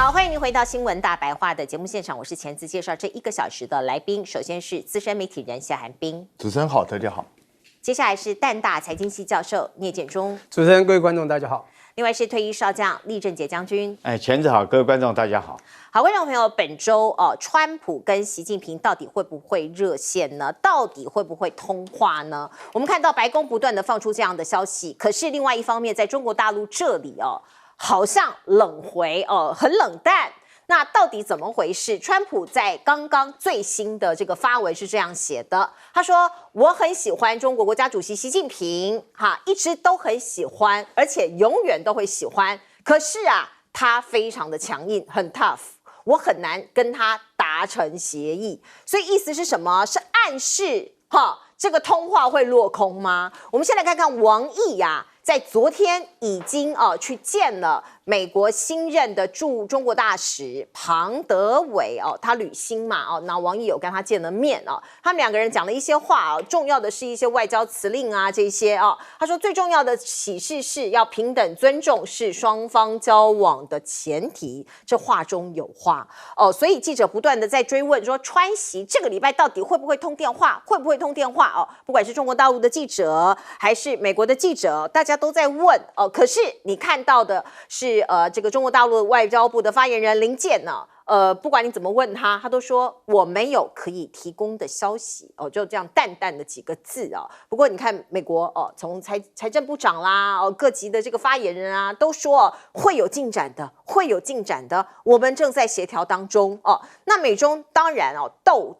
好，欢迎您回到新闻大白话的节目现场，我是前次介绍这1个小时的来宾，首先是资深媒体人夏涵彬，主持人好，大家好。接下来是淡大财经系教授聂建中，主持人、各位观众，大家好。另外是退役少将厉正杰将军。前子好，各位观众大家好。好，观众朋友，本周川普跟习近平到底会不会热线呢？到底会不会通话呢？我们看到白宫不断的放出这样的消息，可是另外一方面，在中国大陆这里好像冷回很冷淡。那到底怎么回事？川普在刚刚最新的这个发文是这样写的，他说：“我很喜欢中国国家主席习近平，一直都很喜欢，而且永远都会喜欢。可是他非常的强硬，很 tough， 我很难跟他达成协议。所以意思是什么？是暗示这个通话会落空吗？我们先来看看王毅在昨天已经去见了美国新任的驻中国大使庞德伟他履新嘛那王毅有跟他见了面他们两个人讲了一些话重要的是一些外交辞令这些他说最重要的启示是要平等尊重是双方交往的前提，这话中有话所以记者不断的在追问说川习这个礼拜到底会不会通电话，会不会通电话不管是中国大陆的记者还是美国的记者，大家都在问可是你看到的是这个中国大陆外交部的发言人林健呢不管你怎么问他，他都说我没有可以提供的消息就这样淡淡的几个字不过你看美国从财政部长啦各级的这个发言人都说会有进展的，会有进展的，我们正在协调当中那美中当然斗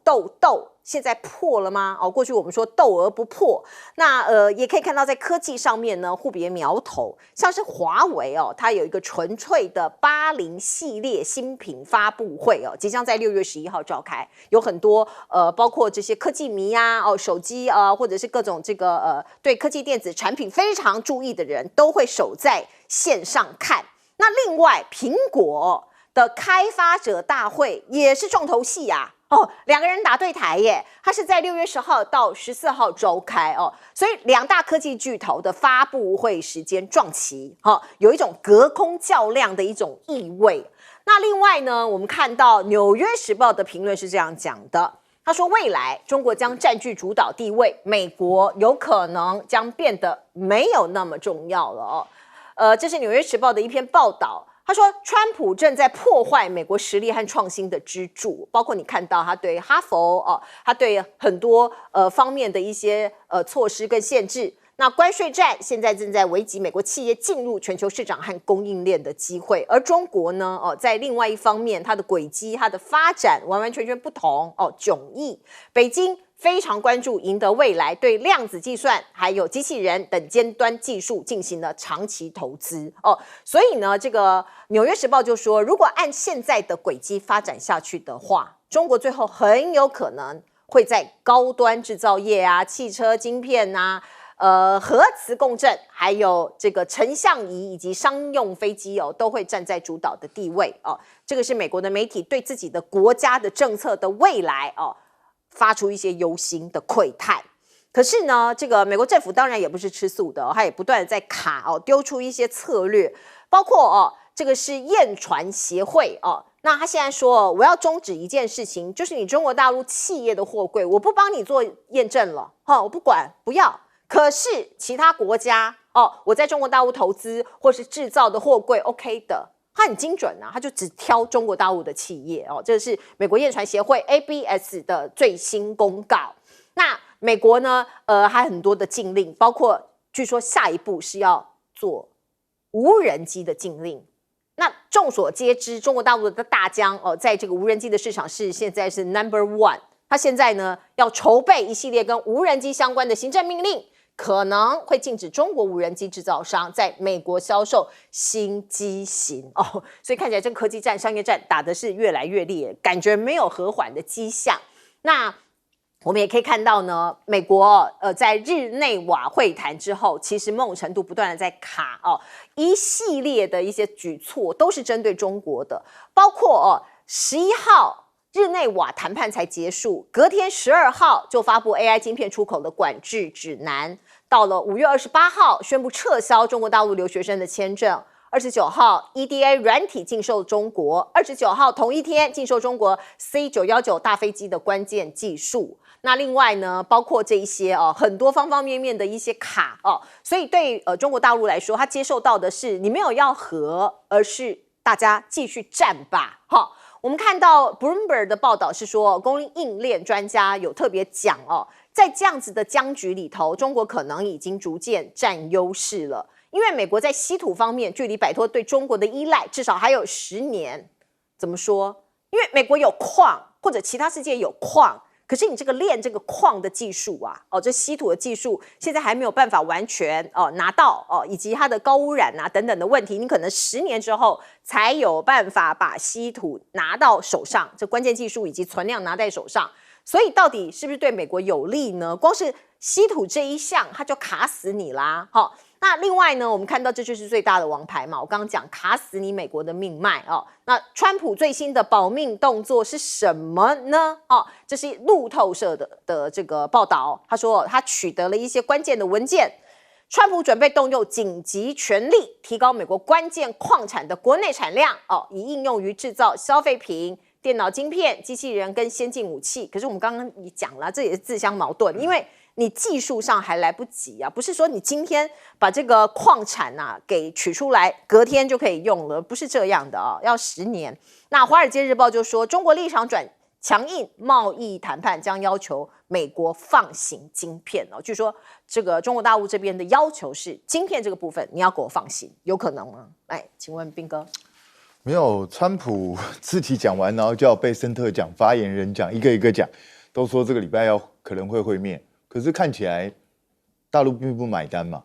现在破了吗？过去我们说斗而不破，那也可以看到在科技上面呢互别苗头，像是华为它有一个纯粹的80系列新品发布会即将在6月11号召开，有很多包括这些科技迷手机或者是各种这个对科技电子产品非常注意的人都会守在线上看。那另外苹果的开发者大会也是重头戏两个人打对台耶，它是在6月10号到14号召开所以两大科技巨头的发布会时间撞齐有一种隔空较量的一种意味。那另外呢，我们看到《纽约时报》的评论是这样讲的，他说未来中国将占据主导地位，美国有可能将变得没有那么重要了这是《纽约时报》的一篇报道。他说川普正在破坏美国实力和创新的支柱，包括你看到他对哈佛他对很多方面的一些措施跟限制。那关税战现在正在危及美国企业进入全球市场和供应链的机会，而中国呢在另外一方面它的轨迹它的发展完完全全不同迥异。北京非常关注赢得未来对量子计算还有机器人等尖端技术进行了长期投资所以呢这个纽约时报就说如果按现在的轨迹发展下去的话，中国最后很有可能会在高端制造业汽车晶片核磁共振还有这个成像仪以及商用飞机都会站在主导的地位这个是美国的媒体对自己的国家的政策的未来发出一些忧心的窥探。可是呢这个美国政府当然也不是吃素的他也不断的在卡丢出一些策略，包括这个是验船协会那他现在说我要终止一件事情，就是你中国大陆企业的货柜我不帮你做验证了我不管不要，可是其他国家我在中国大陆投资或是制造的货柜 OK 的，他很精准他就只挑中国大陆的企业这是美国验船协会 ABS 的最新公告。那美国呢还很多的禁令，包括据说下一步是要做无人机的禁令。那众所皆知中国大陆的大疆在这个无人机的市场现在是 No.1， 他现在呢要筹备一系列跟无人机相关的行政命令，可能会禁止中国无人机制造商在美国销售新机型所以看起来这个科技战商业战打的是越来越烈，感觉没有和缓的迹象。那我们也可以看到呢，美国在日内瓦会谈之后，其实某种程度不断的在卡一系列的一些举措都是针对中国的，包括11号日内瓦谈判才结束，隔天12号就发布 AI 晶片出口的管制指南，到了5月28号宣布撤销中国大陆留学生的签证29号 EDA 软体禁售中国，29号同一天禁售中国 C919大飞机的关键技术。那另外呢，包括这一些很多方方面面的一些卡所以对中国大陆来说，他接受到的是你没有要和，而是大家继续战吧我们看到 Bloomberg 的报道是说，供应链专家有特别讲在这样子的僵局里头，中国可能已经逐渐占优势了。因为美国在稀土方面距离摆脱对中国的依赖至少还有10年。怎么说？因为美国有矿，或者其他世界有矿，可是你这个炼这个矿的技术啊，这稀土的技术现在还没有办法完全拿到以及它的高污染啊等等的问题，你可能10年之后才有办法把稀土拿到手上，这关键技术以及存量拿在手上。所以到底是不是对美国有利呢？光是稀土这一项，它就卡死你啦。那另外呢，我们看到这就是最大的王牌嘛，我刚刚讲卡死你美国的命脉那川普最新的保命动作是什么呢？这是路透社的这个报道，他说他取得了一些关键的文件，川普准备动用紧急权力，提高美国关键矿产的国内产量以应用于制造消费品、电脑晶片、机器人跟先进武器。可是我们刚刚也讲了，这也是自相矛盾，因为你技术上还来不及啊，不是说你今天把这个矿产给取出来，隔天就可以用了，不是这样的要10年。那《华尔街日报》就说，中国立场转强硬，贸易谈判将要求美国放行晶片据说这个中国大陆这边的要求是，晶片这个部分你要给我放行，有可能吗？来，请问彬哥。没有，川普自己讲完，然后叫贝森特讲，发言人讲，一个一个讲，都说这个礼拜可能会会面。可是看起来大陆并不买单嘛，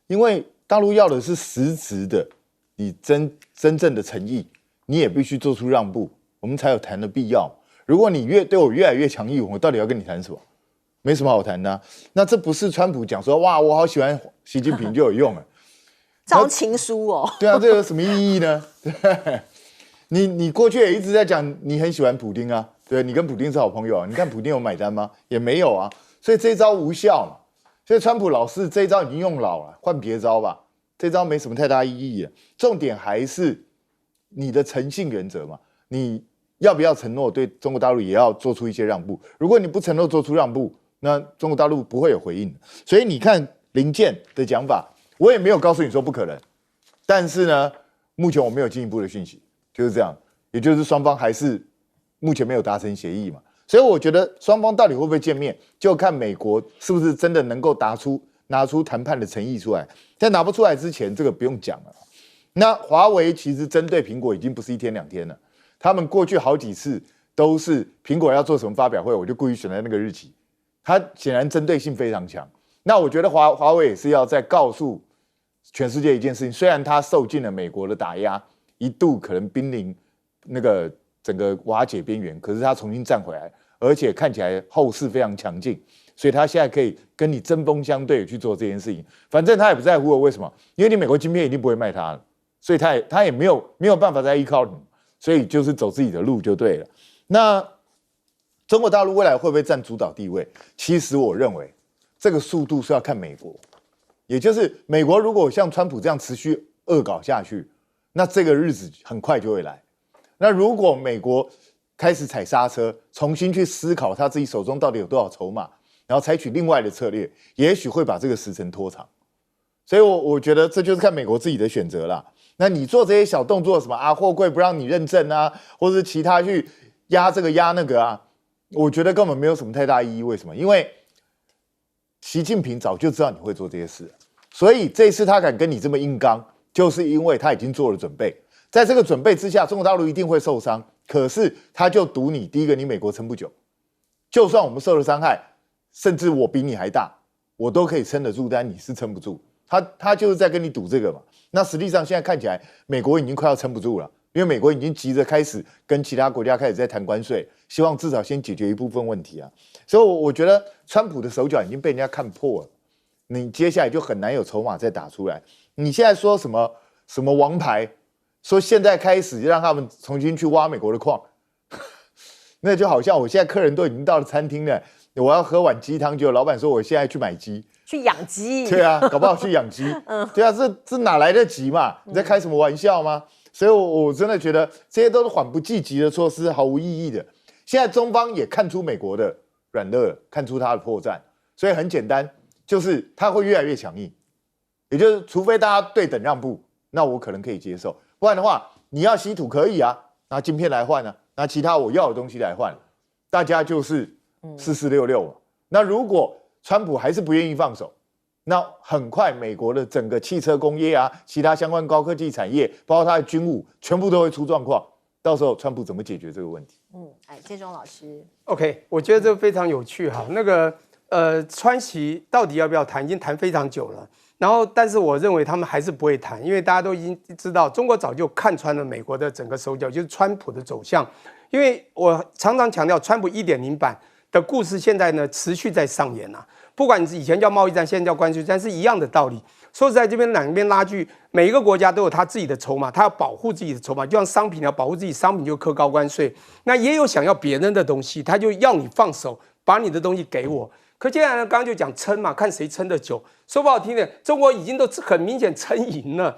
因为大陆要的是实质的，你真正的诚意，你也必须做出让步，我们才有谈的必要。如果你对我越来越强硬，我到底要跟你谈什么？没什么好谈的那这不是川普讲说哇，我好喜欢习近平就有用了，这种情书对啊，这有什么意义呢？你过去也一直在讲你很喜欢普丁啊，对，你跟普丁是好朋友啊，你看普丁有买单吗？也没有啊。所以这一招无效嘛，所以川普老是这一招已经用老了，换别招吧，这招没什么太大意义了。重点还是你的诚信原则嘛，你要不要承诺对中国大陆也要做出一些让步？如果你不承诺做出让步，那中国大陆不会有回应的。所以你看林健的讲法，我也没有告诉你说不可能，但是呢，目前我没有进一步的讯息，就是这样，也就是双方还是目前没有达成协议嘛。所以我觉得双方到底会不会见面，就看美国是不是真的能够拿出谈判的诚意出来。在拿不出来之前，这个不用讲了。那华为其实针对苹果已经不是1天2天了，他们过去好几次都是苹果要做什么发表会，我就故意选在那个日期，它显然针对性非常强。那我觉得华为也是要再告诉全世界一件事情，虽然它受尽了美国的打压，一度可能濒临那个整个瓦解边缘，可是他重新站回来，而且看起来后势非常强劲，所以他现在可以跟你针锋相对去做这件事情。反正他也不在乎了，为什么？因为你美国晶片一定不会卖他了，所以他也没有办法再依靠你，所以就是走自己的路就对了。那中国大陆未来会不会占主导地位？其实我认为这个速度是要看美国，也就是美国如果像川普这样持续恶搞下去，那这个日子很快就会来。那如果美国开始踩刹车，重新去思考他自己手中到底有多少筹码，然后采取另外的策略，也许会把这个时程拖长。所以我觉得这就是看美国自己的选择啦。那你做这些小动作，什么货柜不让你认证啊，或者是其他去压这个压那个啊，我觉得根本没有什么太大意义。为什么？因为习近平早就知道你会做这些事，所以这次他敢跟你这么硬刚，就是因为他已经做了准备。在这个准备之下，中国大陆一定会受伤，可是他就赌你，第一个，你美国撑不久，就算我们受了伤害，甚至我比你还大，我都可以撑得住，但你是撑不住。他就是在跟你赌这个嘛。那实际上现在看起来，美国已经快要撑不住了，因为美国已经急着开始跟其他国家开始在谈关税，希望至少先解决一部分问题啊。所以我觉得川普的手脚已经被人家看破了，你接下来就很难有筹码再打出来。你现在说什么王牌？说现在开始让他们重新去挖美国的矿，那就好像我现在客人都已经到了餐厅了，我要喝碗鸡汤，结果老板说我现在去买鸡。去养鸡。对啊，搞不好去养鸡。对啊，这哪来得及嘛？你在开什么玩笑吗？所以我真的觉得这些都是缓不济急的措施，毫无意义的。现在中方也看出美国的软肋，看出他的破绽，所以很简单，就是他会越来越强硬。也就是除非大家对等让步，那我可能可以接受，不然的话，你要稀土可以啊，拿晶片来换啊，拿其他我要的东西来换，大家就是4466嘛。那如果川普还是不愿意放手，那很快美国的整个汽车工业啊，其他相关高科技产业，包括它的军武，全部都会出状况。到时候川普怎么解决这个问题？建中老师 ，OK， 我觉得这非常有趣哈。那个川习到底要不要谈，已经谈非常久了。然后，但是我认为他们还是不会谈，因为大家都已经知道，中国早就看穿了美国的整个手脚，就是川普的走向。因为我常常强调，川普1.0版的故事现在呢持续在上演啊。不管你是以前叫贸易战，现在叫关税战，是一样的道理。说实在，这边两边拉锯，每一个国家都有他自己的筹码，他要保护自己的筹码，就像商品要保护自己商品就课高关税。那也有想要别人的东西，他就要你放手，把你的东西给我。可接下来呢，刚刚就讲撑嘛，看谁撑得久。说不好听点，中国已经都很明显撑赢了，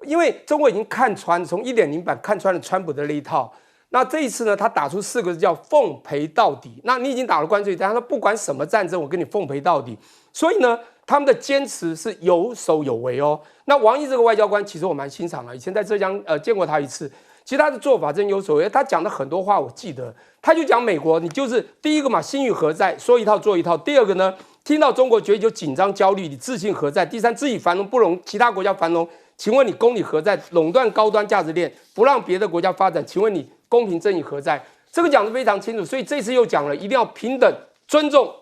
因为中国已经看穿，从1.0版看穿了川普的那一套。那这一次呢，他打出4个字叫奉陪到底。那你已经打了关税战，他说不管什么战争，我跟你奉陪到底。所以呢，他们的坚持是有守有为哦。那王毅这个外交官，其实我蛮欣赏的，以前在浙江见过他一次。其实他的做法真有所为，他讲的很多话我记得，他就讲美国，你就是第一个嘛，心与何在，说一套做一套。第二个呢，听到中国崛起就紧张焦虑，你自信何在？第三，自己繁荣不容其他国家繁荣，请问你公理何在？垄断高端价值链，不让别的国家发展，请问你公平正义何在？这个讲得非常清楚，所以这次又讲了，一定要平等尊重，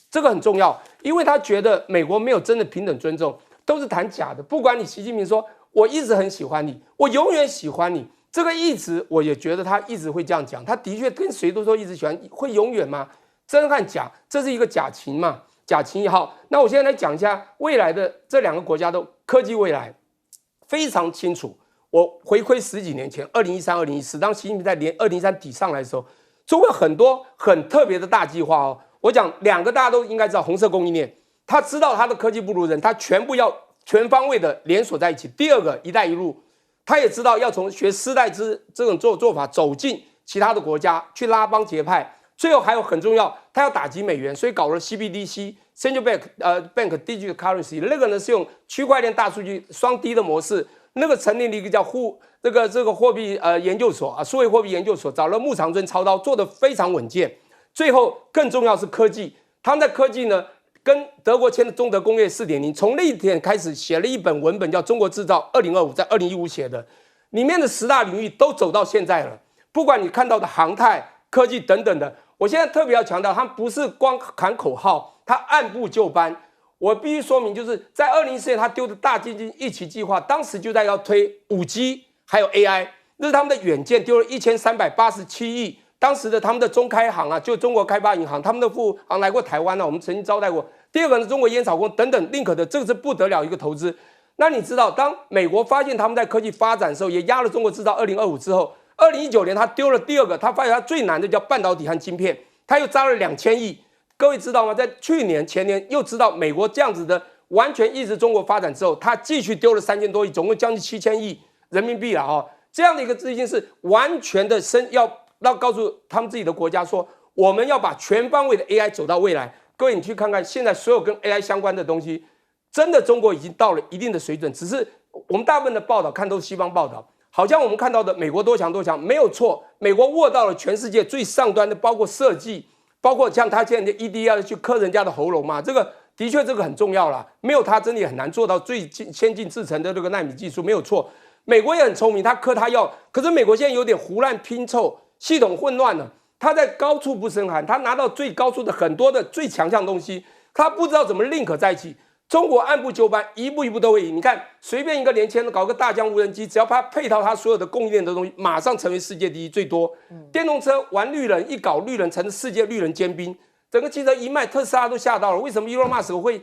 这个很重要，因为他觉得美国没有真的平等尊重，都是谈假的。不管你习近平说我一直很喜欢你，我永远喜欢你。这个一直，我也觉得他一直会这样讲。他的确跟谁都说一直喜欢，会永远吗？真和假，这是一个假情嘛，假情也好。那我现在来讲一下未来的这2个国家的科技未来，非常清楚。我回馈10几年前，2013、2014，当习近平在2013底上来的时候，中国有很多很特别的大计划哦。我讲2个大家都应该知道，红色供应链，他知道他的科技不如人，他全部要全方位的连锁在一起。第2个，一带一路。他也知道要从学丝带这种做法走进其他的国家去拉帮结派，最后还有很重要，他要打击美元，所以搞了 CBDC Central Bank Digital Currency， 那个呢是用区块链大数据双低的模式，那个成立了一个叫这个货币研究所啊，数位货币研究所，找了木长春操刀，做得非常稳健。最后更重要是科技，他们在科技呢。跟德国签的中德工业 4.0， 从那一天开始写了一本文本叫《中国制造2025》，在2015写的，里面的10大领域都走到现在了。不管你看到的航太、科技等等的，我现在特别要强调，它不是光喊口号，它按部就班。我必须说明，就是在2014年他丢的大基金一起计划，当时就在要推5G 还有 AI， 那是他们的远见，丢了1387亿。当时的他们的中开行啊，就中国开发银行，他们的副行来过台湾我们曾经招待过。第2个呢，中国烟草工等等 link 的，这个是不得了一个投资。那你知道，当美国发现他们在科技发展的时候，也压了中国制造2025之后，2019年他丢了第2个，他发现他最难的叫半导体和晶片，他又砸了2000亿。各位知道吗？在去年前年又知道美国这样子的完全抑制中国发展之后，他继续丢了3000多亿，总共将近7000亿人民币了这样的一个资金是完全的要告诉他们自己的国家说，我们要把全方位的 AI 走到未来。各位，你去看看现在所有跟 AI 相关的东西，真的中国已经到了一定的水准。只是我们大部分的报道看都是西方报道，好像我们看到的美国多强多强，没有错。美国握到了全世界最上端的，包括设计，包括像他现在的 ED 要去磕人家的喉咙嘛，这个的确这个很重要啦。没有他真的也很难做到最先进制程的这个奈米技术，没有错。美国也很聪明，他磕他要，可是美国现在有点胡乱拼凑。系统混乱了，他在高处不胜寒，他拿到最高处的很多的最强项的东西，他不知道怎么 link 在一起。中国按部就班，一步一步都会赢。你看，随便一个年轻人搞个大疆无人机，只要他配套他所有的供应链的东西，马上成为世界第一，最多。电动车玩绿能，一搞绿能成世界绿能尖兵，整个汽车一卖，特斯拉都吓到了。为什么 Elon Musk 会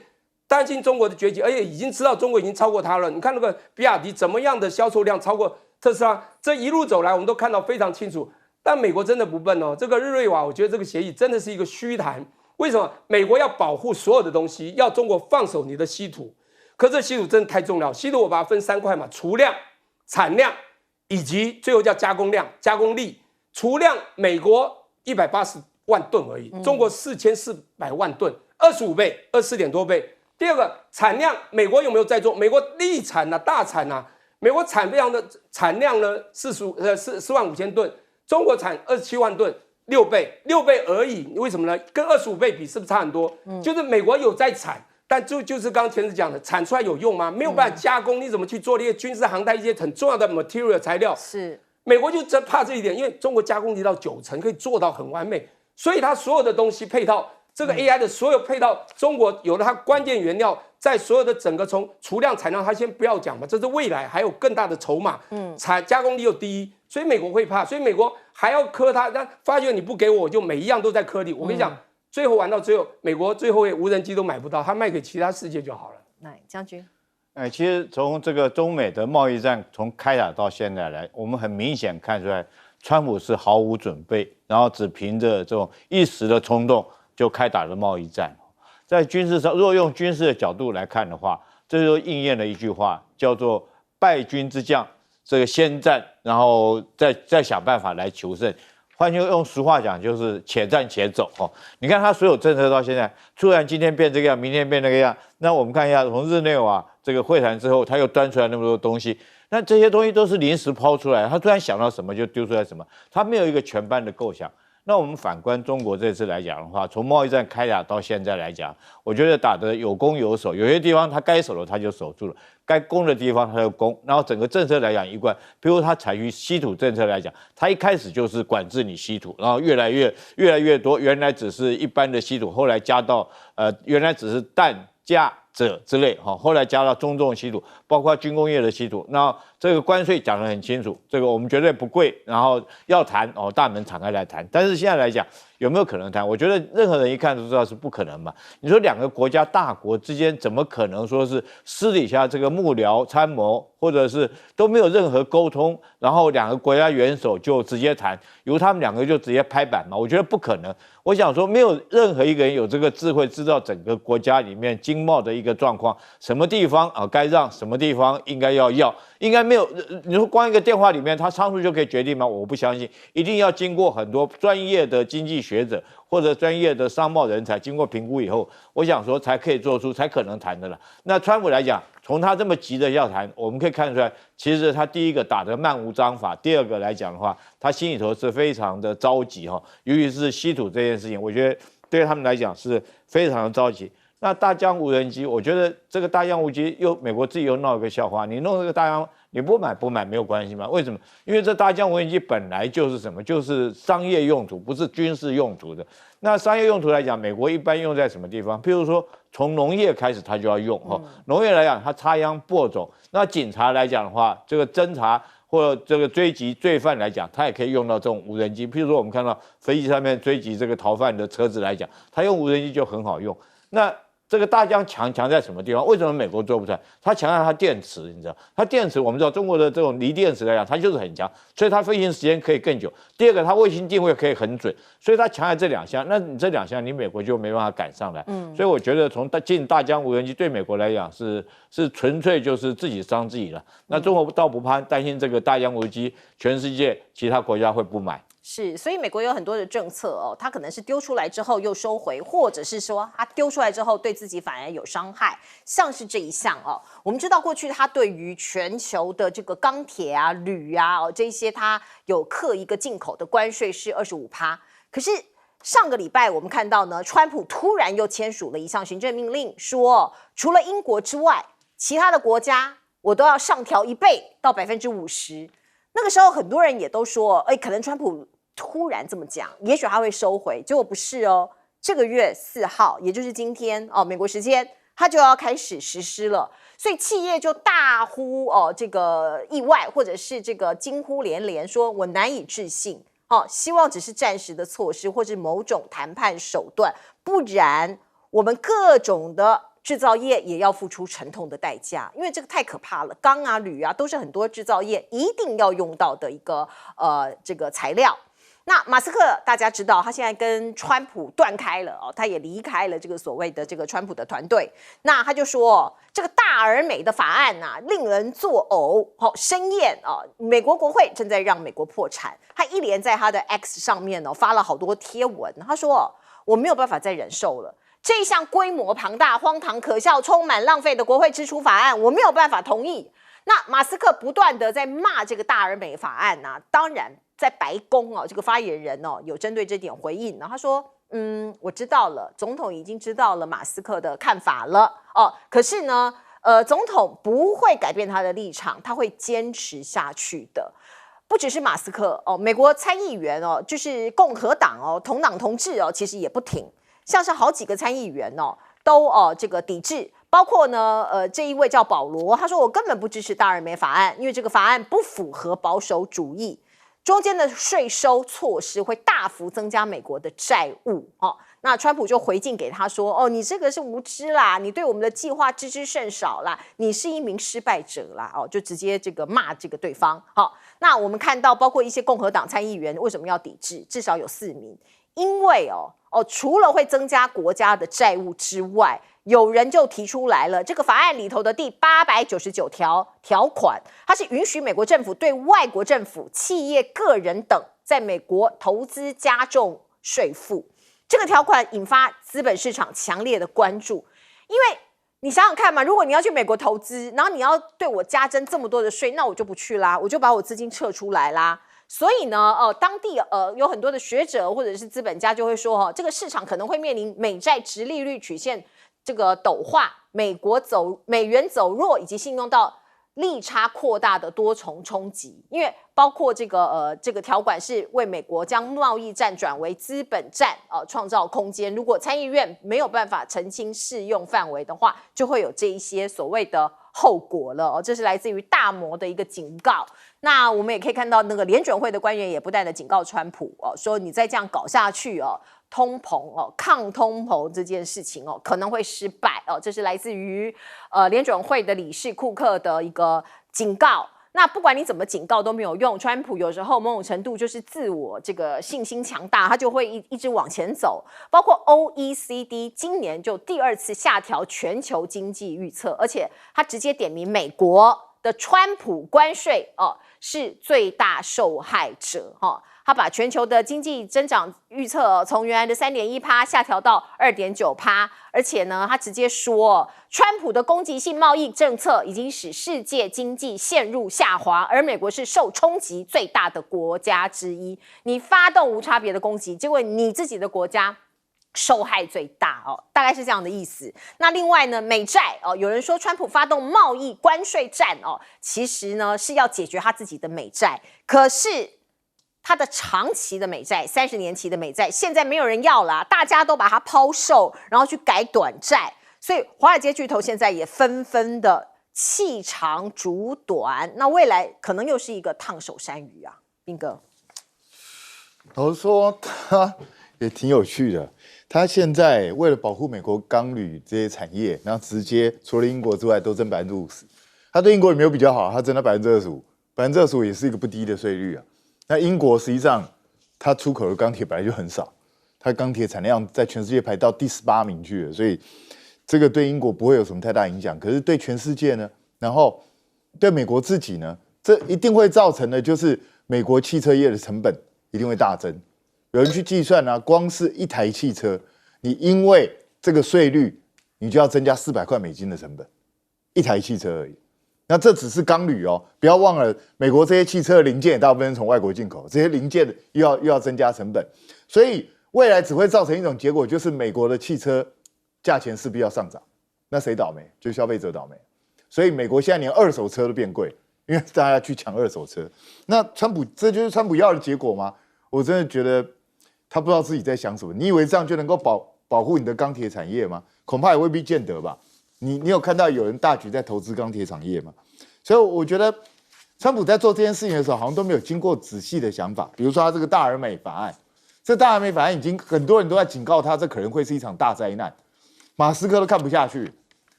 担心中国的崛起？而且已经知道中国已经超过他了。你看那个比亚迪怎么样的销售量超过特斯拉，这一路走来，我们都看到非常清楚。但美国真的不笨这个日瑞瓦，我觉得这个协议真的是一个虚谈，为什么？美国要保护所有的东西，要中国放手你的稀土。可这稀土真的太重要，稀土我把它分3块嘛，储量、产量以及最后叫加工量、加工力。储量美国180万吨而已，中国4400万吨，25倍，24点多倍。第二个产量，美国有没有在做？美国力产啊，大产啊，美国产量的产量呢4万5千吨，中国产27万吨，6倍而已。为什么呢？跟25倍比是不是差很多？就是美国有在产。但就是刚刚前子讲的，产出来有用吗？没有办法加工，你怎么去做那些军事航太一些很重要的 material 材料？是美国就真怕这一点，因为中国加工力到90%，可以做到很完美，所以它所有的东西配套，这个 AI 的所有配套，中国有了它关键原料，在所有的整个从储量产量，它先不要讲嘛，这是未来还有更大的筹码。加工力又低，所以美国会怕，所以美国还要磕它，但发觉你不给我，就每一样都在磕你。我跟你讲。最后玩到最后，美国最后无人机都买不到，他卖给其他世界就好了。来，将军，其实从这个中美的贸易战从开打到现在来，我们很明显看出来，川普是毫无准备，然后只凭着这种一时的冲动就开打了贸易战。在军事上，如果用军事的角度来看的话，这就应验了一句话，叫做“败军之将，这个先战，然后再想办法来求胜”。换句用俗话讲，就是且战且走哈。你看他所有政策到现在，突然今天变这个样，明天变那个样。那我们看一下，从日内瓦这个会谈之后，他又端出来那么多东西。那这些东西都是临时抛出来，他突然想到什么就丢出来什么，他没有一个全班的构想。那我们反观中国这次来讲的话，从贸易战开打到现在来讲，我觉得打得有攻有守，有些地方他该守的他就守住了，该攻的地方他就攻，然后整个政策来讲一贯，比如他采取稀土政策来讲，他一开始就是管制你稀土，然后越来越多，原来只是一般的稀土，后来加到原来只是氮、镓、锗之类，后来加到中重稀土，包括军工业的稀土。那这个关税讲得很清楚，这个我们绝对不贵，然后要谈大门敞开来谈。但是现在来讲，有没有可能谈？我觉得任何人一看都知道是不可能嘛。你说两个国家大国之间怎么可能说是私底下这个幕僚参谋，或者是都没有任何沟通，然后两个国家元首就直接谈，由他们两个就直接拍板嘛？我觉得不可能。我想说，没有任何一个人有这个智慧，知道整个国家里面经贸的一个状况，什么地方该让，什么地方应该要，应该没有。你说光一个电话里面，他仓促就可以决定吗？我不相信，一定要经过很多专业的经济学者或者专业的商贸人才经过评估以后，我想说才可以做出，才可能谈的了。那川普来讲，从他这么急的要谈，我们可以看出来，其实他第一个打得漫无章法，第二个来讲的话，他心里头是非常的着急哈，尤其是稀土这件事情，我觉得对他们来讲是非常的着急。那大疆无人机，我觉得这个大疆无人机美国自己又闹一个笑话，你弄这个大疆，你不买没有关系嘛？为什么？因为这大疆无人机本来就是什么，就是商业用途，不是军事用途的。那商业用途来讲，美国一般用在什么地方？譬如说从农业开始，它就要用农业来讲，它插秧播种。那警察来讲的话，这个侦查或者这个追击罪犯来讲，它也可以用到这种无人机。譬如说我们看到飞机上面追击这个逃犯的车子来讲，它用无人机就很好用。那这个大疆强在什么地方？为什么美国做不出来？它强在它电池，你知道？它电池我们知道中国的这种锂电池来讲，它就是很强，所以它飞行时间可以更久。第二个，它卫星定位可以很准，所以它强在这两项。那你这两项，你美国就没办法赶上来。所以我觉得从进大疆无人机对美国来讲是纯粹就是自己伤自己了。那中国倒不怕担心这个大疆无人机，全世界其他国家会不买。是，所以美国有很多的政策它可能是丢出来之后又收回，或者是说它丢出来之后对自己反而有伤害，像是这一项我们知道过去它对于全球的这个钢铁啊、铝啊这些，它有课一个进口的关税是25%，可是上个礼拜我们看到呢，川普突然又签署了一项行政命令，说除了英国之外，其他的国家我都要上调1倍到50%。那个时候很多人也都说，可能川普突然这么讲，也许他会收回，结果不是这个月4号，也就是今天美国时间，他就要开始实施了，所以企业就大呼这个意外，或者是这个惊呼连连，说我难以置信希望只是暂时的措施，或是某种谈判手段，不然我们各种的制造业也要付出沉痛的代价，因为这个太可怕了，钢啊、铝啊都是很多制造业一定要用到的一个这个材料。那马斯克大家知道，他现在跟川普断开了哦，他也离开了这个所谓的这个川普的团队。那他就说，这个大而美的法案啊，令人作呕，生厌啊！美国国会正在让美国破产。他一连在他的 X 上面呢发了好多贴文，他说我没有办法再忍受了。这一项规模庞大、荒唐可笑、充满浪费的国会支出法案，我没有办法同意。那马斯克不断的在骂这个大而美法案啊，当然在白宫哦，这个发言人哦有针对这点回应，然后他说，我知道了，总统已经知道了马斯克的看法了哦，可是呢，总统不会改变他的立场，他会坚持下去的。不只是马斯克哦，美国参议员哦，就是共和党哦，同党同志哦，其实也不停，像是好几个参议员哦，都这个抵制。包括呢，这一位叫保罗，他说我根本不支持大而美法案，因为这个法案不符合保守主义，中间的税收措施会大幅增加美国的债务哦。那川普就回敬给他说，哦，你这个是无知啦，你对我们的计划知之甚少啦，你是一名失败者啦，哦，就直接这个骂这个对方。好，那我们看到包括一些共和党参议员为什么要抵制，至少有4名，因为除了会增加国家的债务之外，有人就提出来了，这个法案里头的第899条款，它是允许美国政府对外国政府、企业、个人等在美国投资加重税负。这个条款引发资本市场强烈的关注，因为你想想看嘛，如果你要去美国投资，然后你要对我加征这么多的税，那我就不去啦，我就把我资金撤出来啦。所以呢，当地有很多的学者或者是资本家就会说，这个市场可能会面临美债殖利率曲线这个陡化、美元走弱以及信用到利差扩大的多重冲击，因为包括这个条款是为美国将贸易战转为资本战创造空间。如果参议院没有办法澄清适用范围的话，就会有这一些所谓的后果了这是来自于大摩的一个警告。那我们也可以看到，那个联准会的官员也不断的警告川普说你再这样搞下去通膨抗通膨这件事情可能会失败这是来自于联准会的理事库克的一个警告。那不管你怎么警告都没有用，川普有时候某种程度就是自我这个信心强大，他就会一直往前走。包括 OECD 今年就第2次下调全球经济预测，而且他直接点名美国的川普关税是最大受害者他把全球的经济增长预测从原来的3.1% 下调到2.9%，而且呢，他直接说，川普的攻击性贸易政策已经使世界经济陷入下滑，而美国是受冲击最大的国家之一。你发动无差别的攻击，结果你自己的国家受害最大大概是这样的意思。那另外呢，美债有人说川普发动贸易关税战其实呢是要解决他自己的美债，可是他的长期的美债，30年期的美债，现在没有人要了，大家都把它抛售，然后去改短债，所以华尔街巨头现在也纷纷的弃长逐短，那未来可能又是一个烫手山芋啊，彬哥。老实说，他也挺有趣的。他现在为了保护美国钢铝这些产业，然后直接除了英国之外都征50%。他对英国也没有比较好，他征了25%，25%也是一个不低的税率啊。那英国实际上它出口的钢铁本来就很少，它钢铁产量在全世界排到第18名去了，所以这个对英国不会有什么太大影响。可是对全世界呢，然后对美国自己呢，这一定会造成的就是美国汽车业的成本一定会大增。有人去计算啊，光是一台汽车，你因为这个税率，你就要增加400块美金的成本，一台汽车而已。那这只是钢铝不要忘了，美国这些汽车的零件也大部分是从外国进口，这些零件又要增加成本，所以未来只会造成一种结果，就是美国的汽车价钱势必要上涨。那谁倒霉？就消费者倒霉。所以美国现在连二手车都变贵，因为大家去抢二手车。那这就是川普要的结果吗？我真的觉得他不知道自己在想什么。你以为这样就能够保护你的钢铁产业吗？恐怕也未必见得吧。你有看到有人大举在投资钢铁产业吗？所以我觉得川普在做这件事情的时候，好像都没有经过仔细的想法。比如说他这个大而美法案，这大而美法案已经很多人都在警告他，这可能会是一场大灾难。马斯克都看不下去，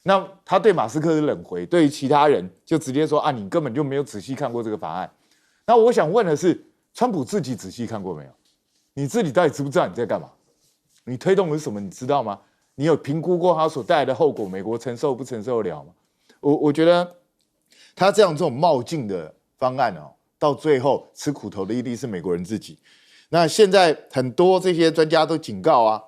那他对马斯克是冷回，对于其他人就直接说啊，你根本就没有仔细看过这个法案。那我想问的是，川普自己仔细看过没有？你自己到底知不知道你在干嘛？你推动的是什么？你知道吗？你有评估过它所带来的后果，美国承受不承受得了吗？我觉得他这种冒进的方案哦，到最后吃苦头的一定是美国人自己。那现在很多这些专家都警告啊，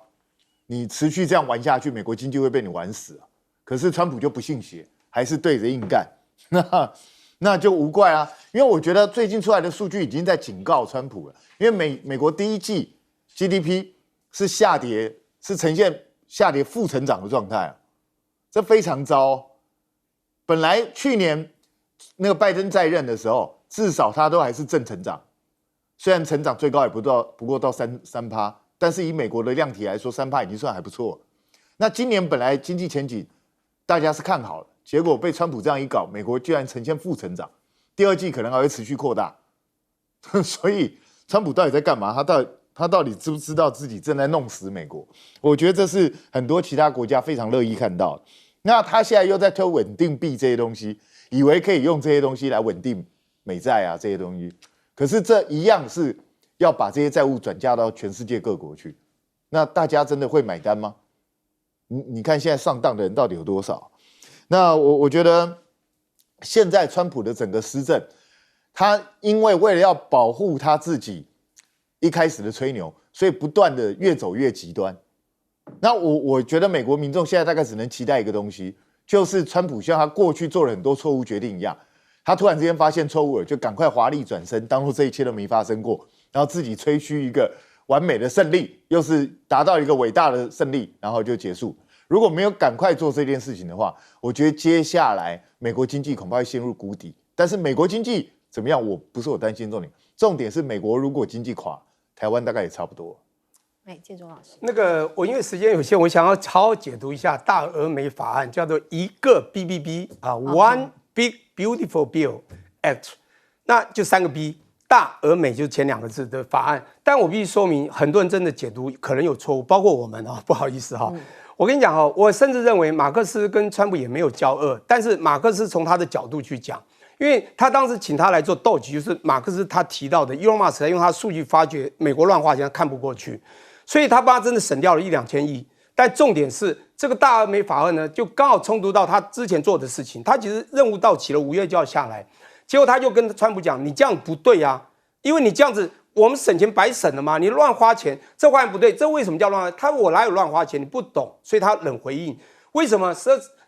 你持续这样玩下去，美国经济会被你玩死啊。可是川普就不信邪，还是对着硬干，那就无怪啊。因为我觉得最近出来的数据已经在警告川普了，因为美国第一季 GDP 是下跌，是呈现下跌负成长的状态啊，这非常糟哦。本来去年那个拜登在任的时候，至少他都还是正成长，虽然成长最高也不过到3%，但是以美国的量体来说，3%已经算还不错。那今年本来经济前景大家是看好了，结果被川普这样一搞，美国居然呈现负成长，第二季可能还会持续扩大。所以川普到底在干嘛？他到底知不知道自己正在弄死美国？我觉得这是很多其他国家非常乐意看到的。那他现在又在推稳定币这些东西，以为可以用这些东西来稳定美债啊这些东西，可是这一样是要把这些债务转嫁到全世界各国去。那大家真的会买单吗？你看现在上当的人到底有多少？那我觉得现在川普的整个施政，他因为了要保护他自己一开始的吹牛，所以不断的越走越极端。那我觉得美国民众现在大概只能期待一个东西，就是川普像他过去做了很多错误决定一样，他突然之间发现错误了，就赶快华丽转身，当作这一切都没发生过，然后自己吹嘘一个完美的胜利，又是达到一个伟大的胜利，然后就结束。如果没有赶快做这件事情的话，我觉得接下来美国经济恐怕会陷入谷底。但是美国经济怎么样，不是我担心重点，重点是美国如果经济垮，台湾大概也差不多。建中老师，我因为时间有限，我想要好好解读一下大俄美法案，叫做一个 BBB 啊 ，One Big Beautiful Bill Act， 那就3个 B， 大俄美就是前2个字的法案。但我必须说明，很多人真的解读可能有错误，包括我们啊，不好意思哈。我跟你讲哈，我甚至认为马克思跟川普也没有交恶，但是马克思从他的角度去讲。因为他当时请他来做斗局，就是马克思他提到的，Elon Musk用他的数据发觉美国乱花钱看不过去，所以他帮他真的省掉了1-2千亿。但重点是这个大俄美法案呢，就刚好冲突到他之前做的事情。他其实任务到期了，5月就要下来，结果他就跟川普讲：“你这样不对啊，因为你这样子我们省钱白省了嘛，你乱花钱，这法案不对。这为什么叫乱花？他说我哪有乱花钱？你不懂。”所以他冷回应。为什么？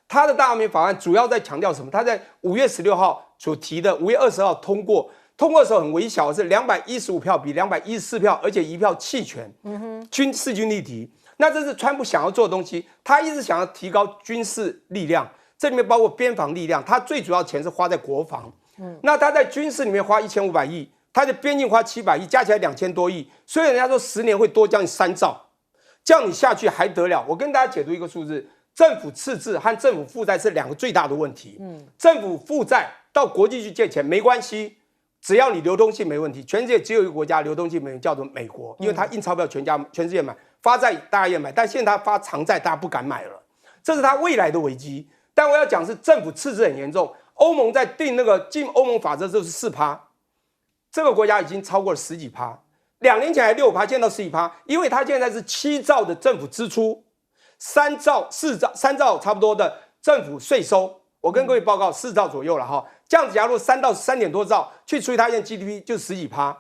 他的大俄美法案主要在强调什么？他在5月16号所提的，5月20号通过的时候很微小，是215票比214票，而且1票弃权，势均力敌。那这是川普想要做的东西，他一直想要提高军事力量，这里面包括边防力量，他最主要钱是花在国防。那他在军事里面花1500亿，他的边境花700亿，加起来2000多亿，所以人家说10年会多将近3兆，这样你下去还得了？我跟大家解读一个数字。政府赤字和政府负债是2个最大的问题。政府负债到国际去借钱没关系，只要你流动性没问题。全世界只有一个国家流动性没问题，叫做美国，因为它印钞票全世界买，发债大家也买，但现在它发长债大家不敢买了，这是它未来的危机。但我要讲是政府赤字很严重，欧盟在定那个进欧盟法则就是4%，这个国家已经超过了10几%，2年前还6%，现在到11%，因为它现在是7兆的政府支出。3兆差不多的政府税收，我跟各位报告4兆左右了哈。这样子，假如3到3点多兆去除以它现在 GDP 就10几%。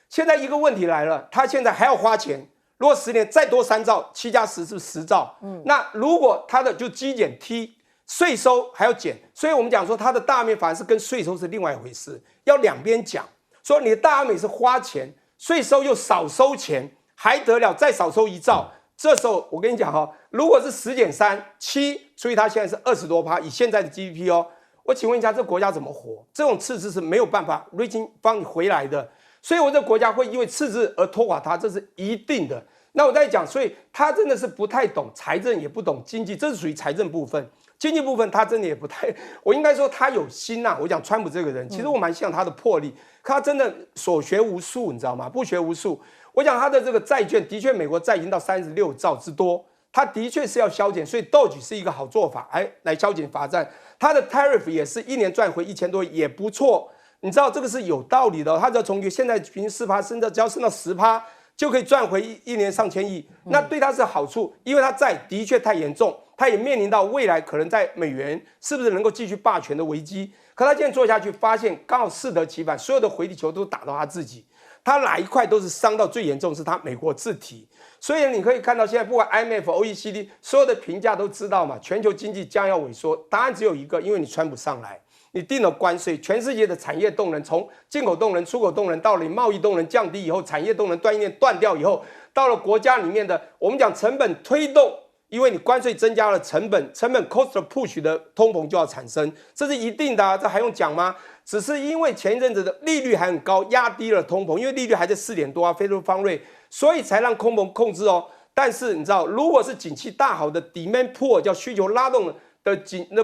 现在一个问题来了，它现在还要花钱，如果10年再多3兆，7加10是10兆。那如果它的就基减 T 税收还要减，所以我们讲说它的大美法案是跟税收是另外一回事，要两边讲。说你的大美是花钱，税收又少收钱，还得了？再少收1兆。这时候我跟你讲哈，如果是10减3 7，所以它现在是20多%，以现在的 GDP 哦，我请问一下，这国家怎么活？这种赤字是没有办法瑞金帮你回来的，所以我这个国家会因为赤字而拖垮它，这是一定的。那我在讲，所以他真的是不太懂财政，也不懂经济，这是属于财政部分。经济部分他真的也不太，我应该说他有心呐。我讲川普这个人，其实我蛮欣赏他的魄力，他真的所学无术，你知道吗？不学无术。我讲他的这个债券，的确美国债已经到36兆之多，他的确是要削减，所以DOGE是一个好做法，来削减罚债。他的 tariff 也是1年赚回1000多亿，也不错。你知道这个是有道理的哦，他只要从现在平均4%升到只要升到10%，就可以赚回一年上千亿，那对他是好处，因为他债的确太严重，他也面临到未来可能在美元是不是能够继续霸权的危机。可他现在做下去，发现刚好适得其反，所有的回力球都打到他自己，他哪一块都是伤到最严重，是他美国自体。所以你可以看到，现在不管 IMF、OECD 所有的评价都知道嘛，全球经济将要萎缩，答案只有一个，因为你川普上来。你定了关税，全世界的产业动能，从进口动能、出口动能，到你贸易动能降低以后，产业动能断掉以后，到了国家里面的我们讲成本推动，因为你关税增加了成本 cost push 的通膨就要产生，这是一定的啊，这还用讲吗？只是因为前一阵子的利率还很高，压低了通膨，因为利率还在4点多啊，非常方锐，所以才让通膨控制哦。但是你知道，如果是景气大好的 demand pull 叫需求拉动的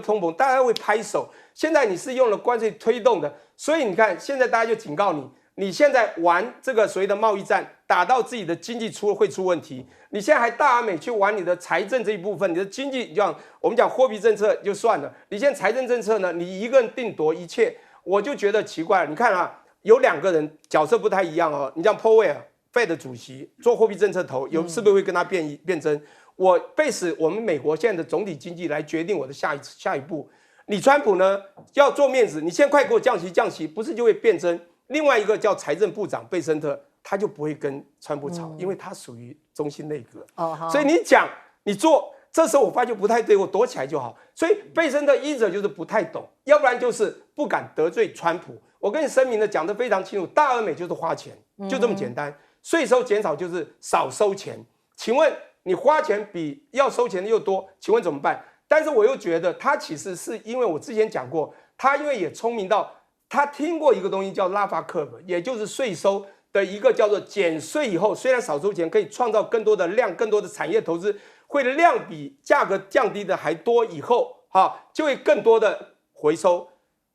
通膨，大家会拍手。现在你是用了关税推动的，所以你看，现在大家就警告你，你现在玩这个所谓的贸易战，打到自己的经济会出问题。你现在还大而美去玩你的财政这一部分，你的经济像我们讲货币政策就算了，你现在财政政策呢，你一个人定夺一切，我就觉得奇怪了。你看啊，有2个人角色不太一样哦。你像 Powell，Fed 的主席做货币政策头，是不是会跟他辩争？我base我们美国现在的总体经济来决定我的下一步。你川普呢要做面子，你现在快给我降息，不是就会变成另外一个叫财政部长贝森特，他就不会跟川普吵，因为他属于中心内阁。所以你做，这时候我发现不太对，我躲起来就好。所以贝森特一者就是不太懂，要不然就是不敢得罪川普。我跟你声明的讲得非常清楚，大而美就是花钱，就这么简单。税收减少就是少收钱。请问你花钱比要收钱的又多，请问怎么办？但是我又觉得他其实是因为我之前讲过，他因为也聪明到他听过一个东西叫拉法 curve， 也就是税收的一个叫做减税以后，虽然少收钱，可以创造更多的量、更多的产业投资，会量比价格降低的还多以后，就会更多的回收。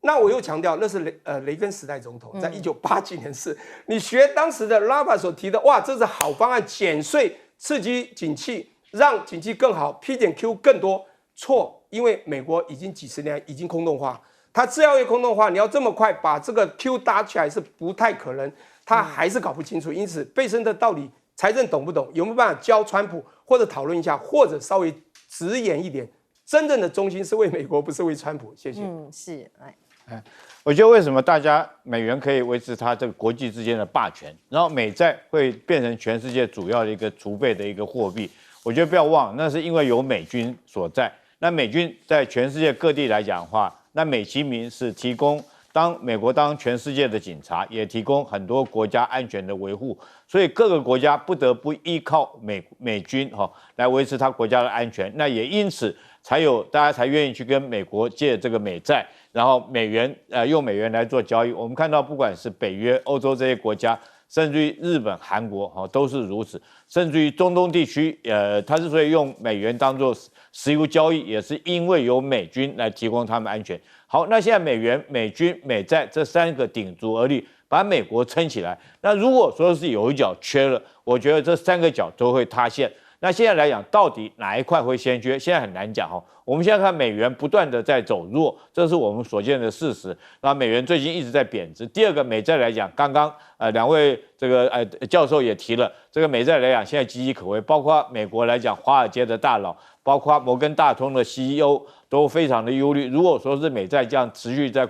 那我又强调，那是雷根时代总统在1980几年是，你学当时的拉法所提的，哇，这是好方案，减税刺激景气，让景气更好 ，P 减 Q 更多。错，因为美国已经几十年已经空洞化，它制药业空洞化，你要这么快把这个 Q 打起来是不太可能，他还是搞不清楚。因此，贝森特到底财政懂不懂，有没有办法教川普，或者讨论一下，或者稍微直言一点，真正的中心是为美国，不是为川普。谢谢。是，我觉得为什么大家美元可以维持它这个国际之间的霸权，然后美债会变成全世界主要的一个储备的一个货币？我觉得不要忘，那是因为有美军所在。那美军在全世界各地来讲的话，那美其名是提供美国当全世界的警察，也提供很多国家安全的维护，所以各个国家不得不依靠美军来维持他国家的安全。那也因此大家才愿意去跟美国借这个美债，然后用美元来做交易。我们看到不管是北约、欧洲这些国家，甚至于日本、韩国都是如此，甚至于中东地区，它之所以用美元当做石油交易，也是因为有美军来提供他们安全。好，那现在美元、美军、美债这3个鼎足而立，把美国撑起来。那如果说是有一角缺了，我觉得这3个角都会塌陷。那现在来讲，到底哪一块会先缺？现在很难讲。我们现在看美元不断的在走弱，这是我们所见的事实。那美元最近一直在贬值。第二个，美债来讲，刚刚2位这个教授也提了，这个美债来讲现在岌岌可危，包括美国来讲，华尔街的大佬，包括摩根大通的 CEO 都非常的忧虑。如果说是美债这样持续在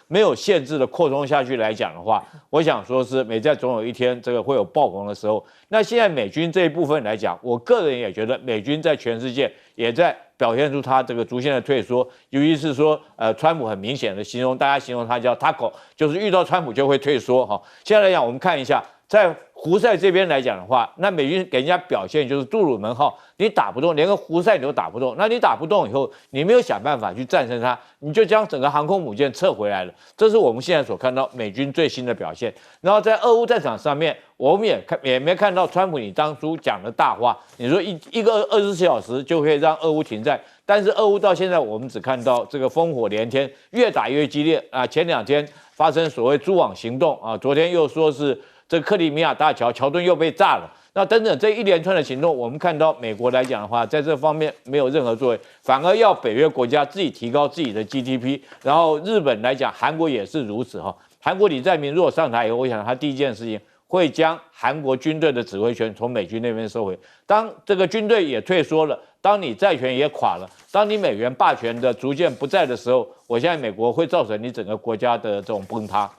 没有限制的扩充下去来讲的话，我想说是美债总有一天这个会有爆棚的时候。那现在美军这一部分来讲，我个人也觉得美军在全世界也在表现出他这个逐渐的退缩，尤其是说川普很明显的大家形容他叫 Taco， 就是遇到川普就会退缩现在来讲，我们看一下在胡塞这边来讲的话，那美军给人家表现就是杜鲁门号，你打不动，连个胡塞你都打不动。那你打不动以后，你没有想办法去战胜它，你就将整个航空母舰撤回来了。这是我们现在所看到美军最新的表现。然后在俄乌战场上面，我们也没看到川普你当初讲的大话，你说一个24小时就可以让俄乌停战，但是俄乌到现在我们只看到这个烽火连天，越打越激烈啊！前2天发生所谓蛛网行动啊，昨天又说是这个克里米亚大桥桥墩又被炸了，那等等这一连串的行动，我们看到美国来讲的话，在这方面没有任何作为，反而要北约国家自己提高自己的 GDP， 然后日本来讲，韩国也是如此韩国李在明如果上台以后，我想他第一件事情会将韩国军队的指挥权从美军那边收回。当这个军队也退缩了，当你债权也垮了，当你美元霸权的逐渐不在的时候，我相信美国会造成你整个国家的这种崩塌。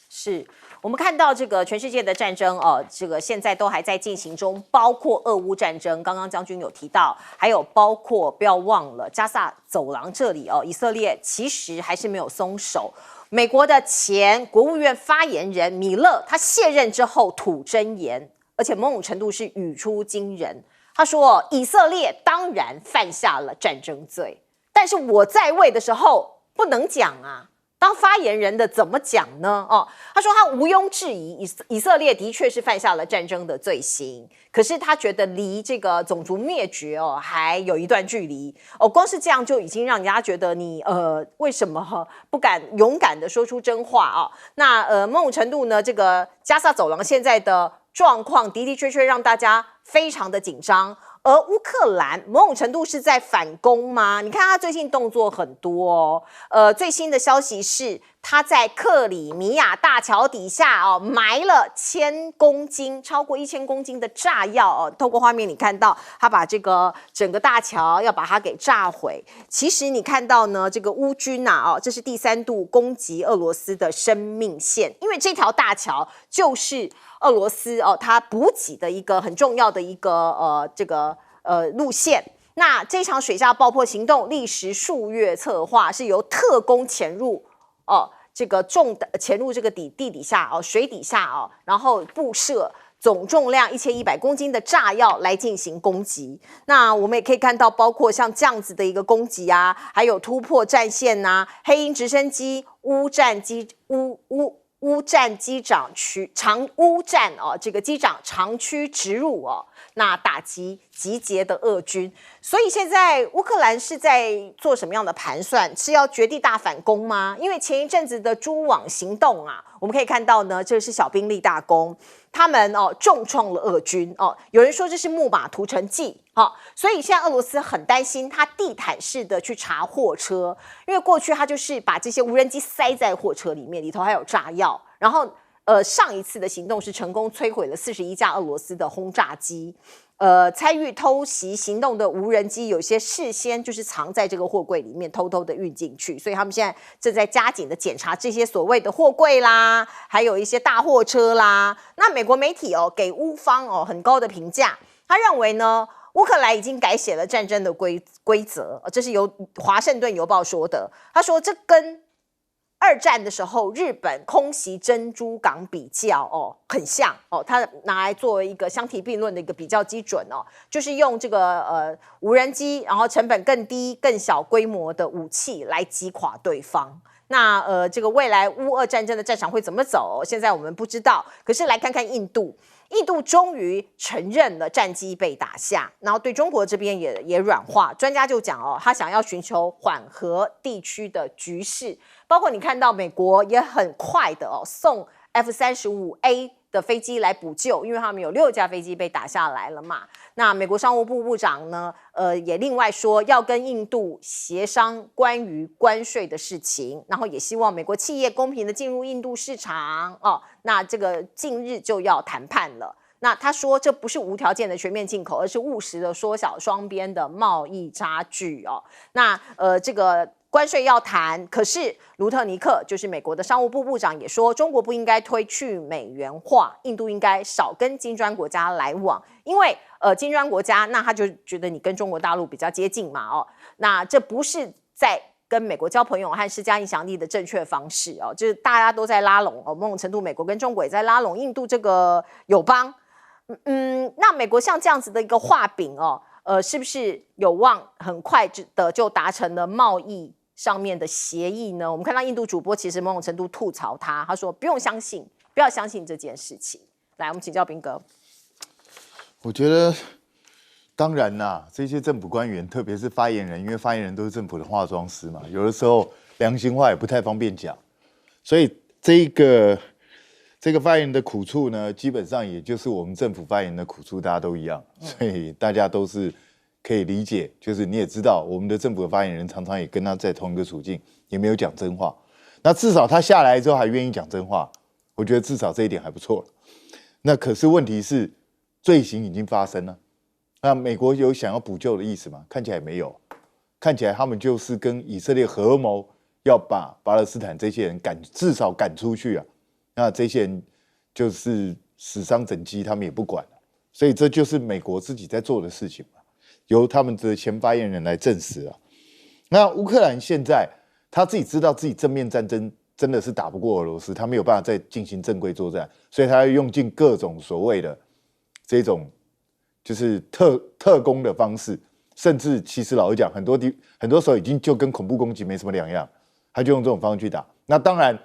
是我们看到这个全世界的战争这个现在都还在进行中，包括俄乌战争，刚刚将军有提到，还有包括不要忘了加萨走廊这里以色列其实还是没有松手。美国的前国务院发言人米勒，他卸任之后吐真言，而且某种程度是语出惊人。他说，以色列当然犯下了战争罪，但是我在位的时候不能讲啊。当发言人的怎么讲呢？他说他毋庸置疑，以色列的确是犯下了战争的罪行，可是他觉得离这个种族灭绝还有一段距离光是这样就已经让人家觉得你为什么不敢勇敢的说出真话那某种程度呢，这个加萨走廊现在的状况的的确确让大家非常的紧张。而乌克兰某种程度是在反攻吗？你看他最近动作很多最新的消息是他在克里米亚大桥底下埋了超过1000公斤的炸药透过画面你看到他把这个整个大桥要把它给炸毁。其实你看到呢，这个乌军这是第3度攻击俄罗斯的生命线，因为这条大桥就是俄罗斯它补给的一个很重要的一个路线。那这场水下爆破行动历时数月策划，是由特工潜入潜入这个地底下水底下然后布设总重量1100公斤的炸药来进行攻击。那我们也可以看到，包括像这样子的一个攻击还有突破战线黑鹰直升机、乌战机长这个机长长驱直入那打击集结的俄军。所以现在乌克兰是在做什么样的盘算？是要绝地大反攻吗？因为前一阵子的蛛网行动我们可以看到呢，这是小兵立大功，他们重创了俄军有人说这是木马屠城记所以现在俄罗斯很担心他地毯式的去查货车，因为过去他就是把这些无人机塞在货车里面，里头还有炸药，然后上一次的行动是成功摧毁了41架俄罗斯的轰炸机。参与偷袭行动的无人机有些事先就是藏在这个货柜里面，偷偷的运进去，所以他们现在正在加紧的检查这些所谓的货柜啦，还有一些大货车啦。那美国媒体给乌方很高的评价，他认为呢，乌克兰已经改写了战争的规则，这是由华盛顿邮报说的。他说这跟2战的时候日本空袭珍珠港比较很像他拿来作为一个相提并论的一个比较基准就是用这个无人机，然后成本更低、更小规模的武器来击垮对方。那这个未来乌俄战争的战场会怎么走？现在我们不知道。可是来看看印度。印度终于承认了战机被打下，然后对中国这边也软化。专家就讲他想要寻求缓和地区的局势，包括你看到美国也很快的送 F-35A 的飞机来补救，因为他们有6架飞机被打下来了嘛。那美国商务部部长呢，也另外说要跟印度协商关于关税的事情，然后也希望美国企业公平的进入印度市场那这个近日就要谈判了。那他说这不是无条件的全面进口，而是务实的缩小双边的贸易差距那这个关税要谈，可是卢特尼克就是美国的商务部部长也说，中国不应该推去美元化，印度应该少跟金砖国家来往，因为金砖国家那他就觉得你跟中国大陆比较接近嘛那这不是在跟美国交朋友和施加影响力的正确方式就是大家都在拉拢某种程度美国跟中国也在拉拢印度这个友邦。那美国像这样子的一个画饼是不是有望很快的就达成了贸易上面的协议呢？我们看到印度主播其实某种程度吐槽他说不要相信这件事情。来，我们请教彬哥。我觉得当然啦，这些政府官员，特别是发言人，因为发言人都是政府的化妆师嘛，有的时候良心话也不太方便讲，所以这个发言人的苦处呢，基本上也就是我们政府发言人的苦处，大家都一样，所以大家都是可以理解。就是你也知道，我们的政府的发言人常常也跟他在同一个处境，也没有讲真话。那至少他下来之后还愿意讲真话，我觉得至少这一点还不错。那可是问题是，罪行已经发生了。那美国有想要补救的意思吗？看起来没有，看起来他们就是跟以色列合谋，要把巴勒斯坦这些人至少赶出去啊。那这些人就是死伤整机，他们也不管了。所以这就是美国自己在做的事情嘛，由他们的前发言人来证实啊。那乌克兰现在他自己知道自己正面战争真的是打不过俄罗斯，他没有办法再进行正规作战，所以他要用尽各种所谓的这种就是特工的方式，甚至其实老实讲，很多时候已经就跟恐怖攻击没什么两样，他就用这种方式去打。那当然，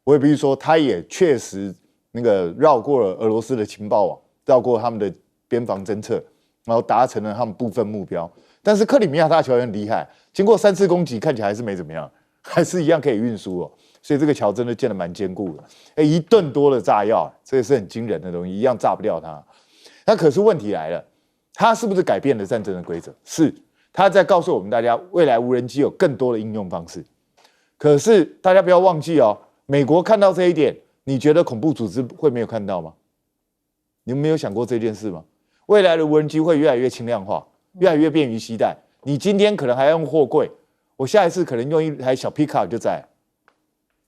我也必须说，他也确实那个绕过了俄罗斯的情报网，绕过他们的边防侦测，然后达成了他们部分目标。但是克里米亚大桥很厉害，经过3次攻击，看起来还是没怎么样，还是一样可以运输哦。所以这个桥真的建得蛮坚固的。1吨多的炸药，这个是很惊人的东西，一样炸不掉它。那可是问题来了，它是不是改变了战争的规则？是，它在告诉我们大家，未来无人机有更多的应用方式。可是大家不要忘记哦，美国看到这一点，你觉得恐怖组织会没有看到吗？你们没有想过这件事吗？未来的无人机会越来越轻量化，越来越便于携带。你今天可能还要用货柜，我下一次可能用一台小皮卡就在。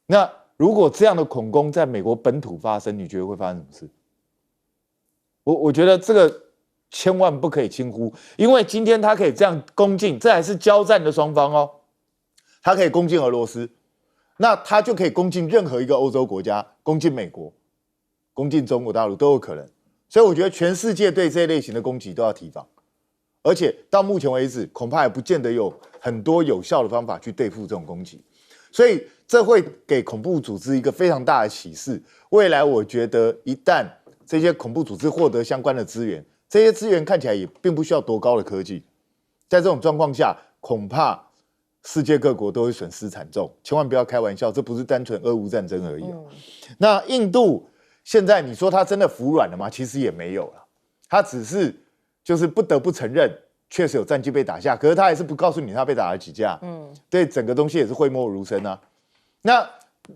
那如果这样的恐攻在美国本土发生，你觉得会发生什么事？我觉得这个千万不可以轻忽，因为今天他可以这样攻进，这还是交战的双方哦。他可以攻进俄罗斯，那他就可以攻进任何一个欧洲国家，攻进美国，攻进中国大陆都有可能。所以我觉得全世界对这一类型的攻击都要提防，而且到目前为止，恐怕也不见得有很多有效的方法去对付这种攻击。所以这会给恐怖组织一个非常大的启示。未来我觉得，一旦这些恐怖组织获得相关的资源，这些资源看起来也并不需要多高的科技，在这种状况下，恐怕世界各国都会损失惨重。千万不要开玩笑，这不是单纯俄乌战争而已。那印度现在你说他真的服软了吗？其实也没有了，他只是就是不得不承认，确实有战机被打下，可是他还是不告诉你他被打了几架。对整个东西也是讳莫如深啊。那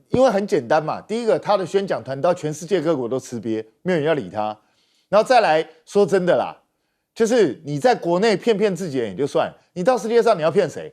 因为很简单嘛，第一个他的宣讲团到全世界各国都吃瘪，没有人要理他。然后再来说真的啦，就是你在国内骗自己人也就算，你到世界上你要骗谁？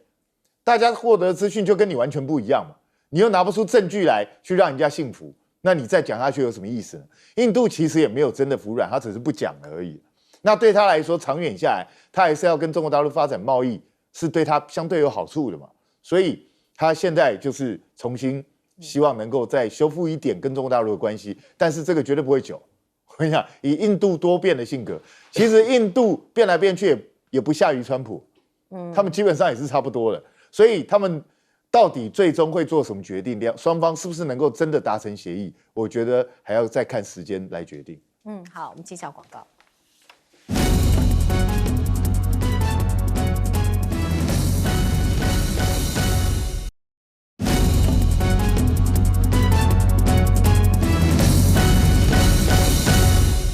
大家获得资讯就跟你完全不一样嘛，你又拿不出证据来去让人家信服，那你再讲下去有什么意思呢？印度其实也没有真的服软，他只是不讲而已。那对他来说，长远下来，他还是要跟中国大陆发展贸易，是对他相对有好处的嘛。所以他现在就是重新希望能够再修复一点跟中国大陆的关系，但是这个绝对不会久。我跟你讲，以印度多变的性格，其实印度变来变去也不下于川普，他们基本上也是差不多的。所以他们到底最终会做什么决定？双方是不是能够真的达成协议？我觉得还要再看时间来决定。好，我们进小广告。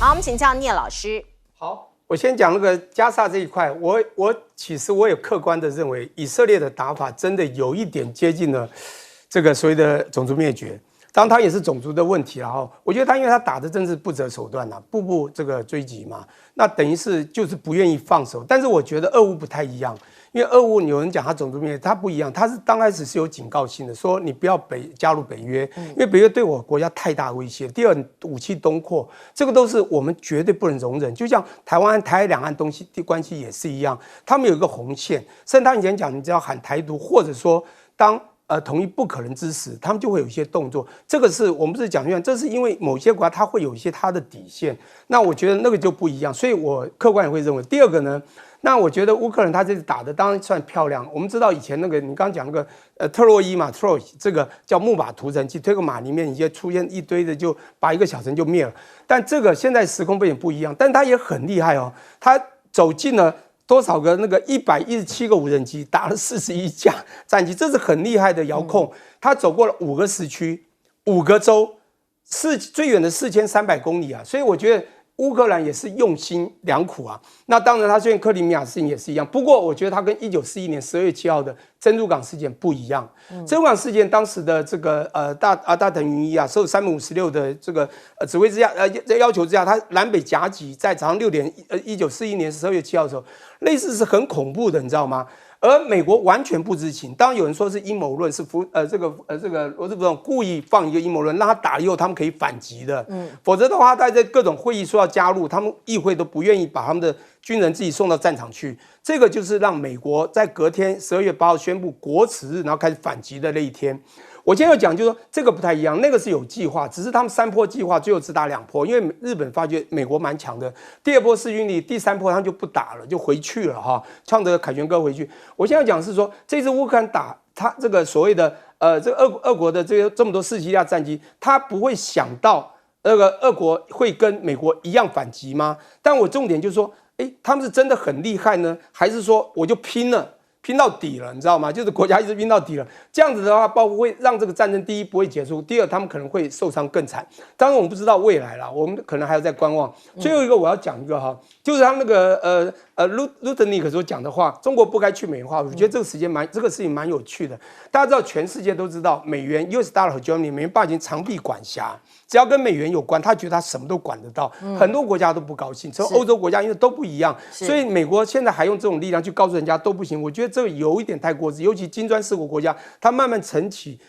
好，我们请教聂老师。好，我先讲那个加沙这一块，其实我也客观的认为，以色列的打法真的有一点接近了这个所谓的种族灭绝。当然，他也是种族的问题了哈。我觉得他因为他打的真是不择手段呐，步步这个追击嘛，那等于是就是不愿意放手。但是我觉得俄乌不太一样。因为俄乌有人讲他种族灭绝，他不一样，他是刚开始是有警告性的，说你不要加入北约，因为北约对我国家太大威胁。第二，武器东扩，这个都是我们绝对不能容忍。就像台湾、台海两岸关系也是一样，他们有一个红线，甚至他以前讲，你只要喊台独，或者说当统一不可能之时，他们就会有一些动作。这个是我们不是讲这是因为某些国家它会有一些它的底线。那我觉得那个就不一样，所以我客观也会认为。第二个呢？那我觉得乌克兰他这次打的当然算漂亮。我们知道以前那个你刚刚讲那个特洛伊嘛 ，Troy 这个叫木马屠城器，推个马里面已经出现一堆的，就把一个小城就灭了。但这个现在时空背景不一样，但他也很厉害哦，他走进了多少个那个117个无人机，打了41架战机，这是很厉害的遥控。他走过了5个时区，5个州，最远的4300公里啊，所以我觉得。乌克兰也是用心良苦啊。那当然，他虽然克里米亚事情也是一样，不过我觉得他跟1941年12月7号的珍珠港事件不一样。珍珠港事件当时的这个大藤云一啊，受356的这个指挥之下，要求之下，他南北夹击，在早上6点，1941年12月7号的时候，类似是很恐怖的，你知道吗？而美国完全不知情，当然有人说是阴谋论，是这个罗斯福总故意放一个阴谋论，让他打了以后他们可以反击的，否则的话，他在各种会议说要加入，他们议会都不愿意把他们的军人自己送到战场去，这个就是让美国在隔天12月8号宣布国耻日，然后开始反击的那一天。我今天要讲，就是说这个不太一样，那个是有计划，只是他们3波计划最后只打2波，因为日本发觉美国蛮强的，第2波势均力，第3波他们就不打了，就回去了哈，唱着凯旋歌回去。我现在讲是说，这次乌克兰打他这个所谓的这个俄国的这么多4栖架战机，他不会想到那个俄国会跟美国一样反击吗？但我重点就是说，他们是真的很厉害呢，还是说我就拼了？拼到底了，你知道吗？就是国家一直拼到底了，这样子的话，包括会让这个战争第一不会结束，第二他们可能会受伤更惨。当然我们不知道未来啦，我们可能还要再观望。最后一个我要讲一个哈，就是他们那个卢特尼克所讲的话，中国不该去美元化，我觉得这个事情蛮有趣的。大家知道，全世界都知道，美元 US dollar 和 Germany 美元霸权长臂管辖，只要跟美元有关，他觉得他什么都管得到。很多国家都不高兴，从欧洲国家因为都不一样，所以美国现在还用这种力量去告诉人家都不行。我觉得这个有一点太过之，尤其金砖4国国家，它慢慢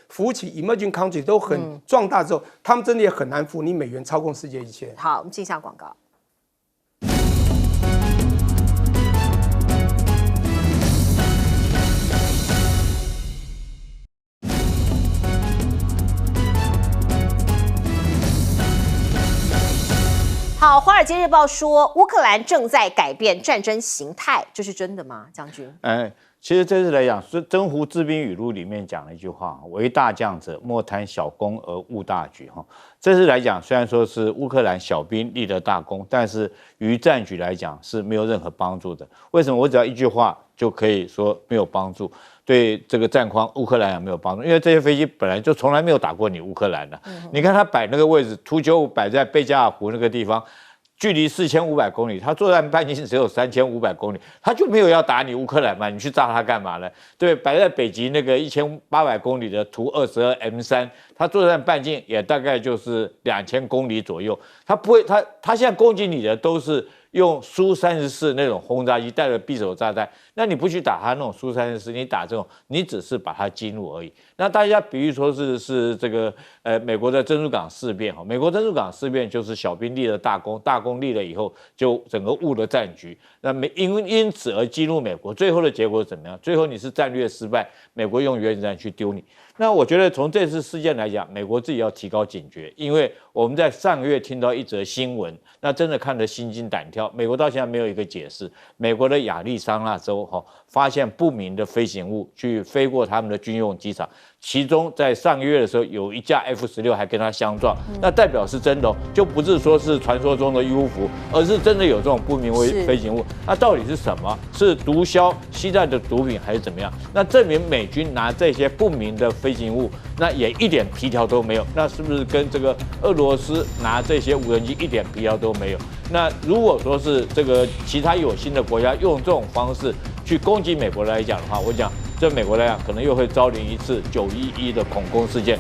扶起 emerging country 都很壮大之后，他们真的也很难服你美元操控世界一切。好，我们进一下广告。好，《华尔街日报》说乌克兰正在改变战争形态，这是真的吗，将军？其实这次来讲，是《征胡治兵语录》里面讲了一句话：“为大将者，莫贪小功而误大局。”哈，这次来讲，虽然说是乌克兰小兵立了大功，但是于战局来讲是没有任何帮助的。为什么？我只要一句话就可以说没有帮助，对这个战况乌克兰也没有帮助，因为这些飞机本来就从来没有打过你乌克兰的。你看他摆那个位置，图95摆在贝加尔湖那个地方。距离4500公里，他作战半径只有3500公里，他就没有要打你乌克兰嘛？你去炸他干嘛呢？对，摆在北极那个1800公里的图22 M3，他作战半径也大概就是2000公里左右，他不会，他现在攻击你的都是用苏34那种轰炸机带着匕首炸弹，那你不去打他那种苏34，你打这种，你只是把它激怒而已。那大家比喻说是这个美国的珍珠港事变哈，美国珍珠港事变就是小兵立了大功，大功立了以后就整个误了战局，那因此而激怒美国，最后的结果怎么样？最后你是战略失败，美国用原子弹去丢你。那我觉得从这次事件来讲，美国自己要提高警觉，因为我们在上个月听到一则新闻，那真的看得心惊胆跳。美国到现在没有一个解释。美国的亚利桑那州发现不明的飞行物去飞过他们的军用机场，其中在上个月的时候有一架 F-16还跟它相撞，那代表是真的就不是说是传说中的UFO，而是真的有这种不明飞行物。那到底是什么？是毒枭携带的毒品还是怎么样？那证明美军拿这些不明的飞行物，那也一点皮条都没有。那是不是跟这个俄罗斯拿这些无人机一点皮条都没有？那如果说是这个其他有心的国家用这种方式去攻击美国来讲的话，我讲这美国来讲可能又会遭临一次911的恐攻事件，